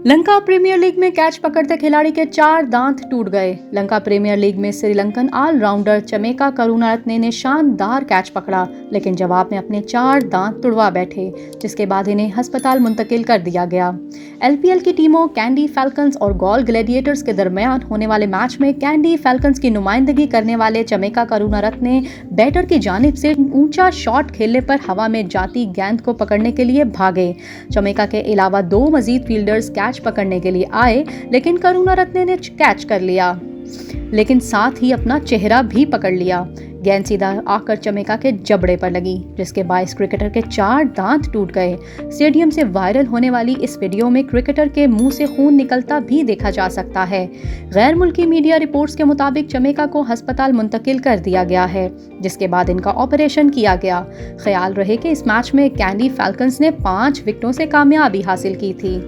Lanka premiere league में catch पकड़ते खिलाड़ी के 4 दांत टूट गए। लंका प्रीमियर लीग में श्रीलंकन ऑलराउंडर चमेका करुणारत्ने ने शानदार कैच पकड़ा, लेकिन जवाब में अपने 4 दांत तुड़वा बैठे, जिसके बाद इन्हें अस्पताल मुंतकिल कर दिया गया। एलपीएल की टीमों कैंडी फैल्कन्स और गॉल ग्लैडिएटर्स के दरमियान होने वाले मैच में कैंडी फैल्कन्स की नुमाइंदगी करने वाले चमेका करुणारत्ने बैटर की जानिब से ऊंचा शॉट खेलने पर हवा में जाती गेंद को पकड़ने के लिए भागे। चमेका के अलावा 2 मजीद फील्डर्स कैच पकड़ने के लिए आए, लेकिन करुणारत्ने ने कैच कर लिया, लेकिन साथ ही अपना चेहरा भी पकड़ लिया। गेंद सीधा आकर चमेका के जबड़े पर लगी, जिसके बायस क्रिकेटर के 4 दांत टूट गए। स्टेडियम से वायरल होने वाली इस वीडियो में क्रिकेटर के मुंह से खून निकलता भी देखा जा सकता है। गैर मुल्की मीडिया रिपोर्ट्स के मुताबिक चमेका को अस्पताल मुंतकिल कर दिया गया है, जिसके बाद इनका ऑपरेशन किया गया। ख्याल रहे कि इस मैच में कैंडी फैल्कन्स ने 5 विकेटों से कामयाबी हासिल की थी।